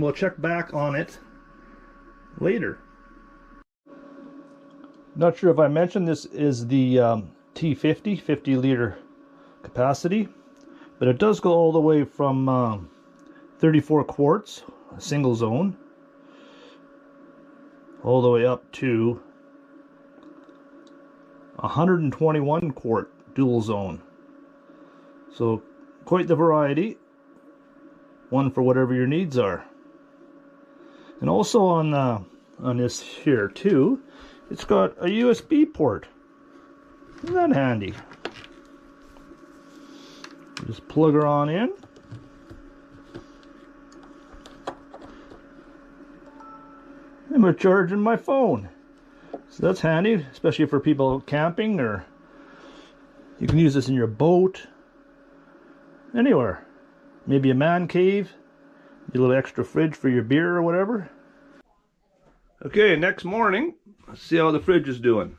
We'll check back on it later. Not sure if I mentioned this is the T50, 50-liter capacity, but it does go all the way from 34 quarts, single zone, all the way up to 121 quart dual zone. So quite the variety, one for whatever your needs are. And also on this here too, it's got a USB port. Isn't that handy? Just plug her on in. And we're charging my phone. So that's handy, especially for people camping, or you can use this in your boat, anywhere. Maybe a man cave, a little extra fridge for your beer or whatever. Okay, next morning, let's see how the fridge is doing.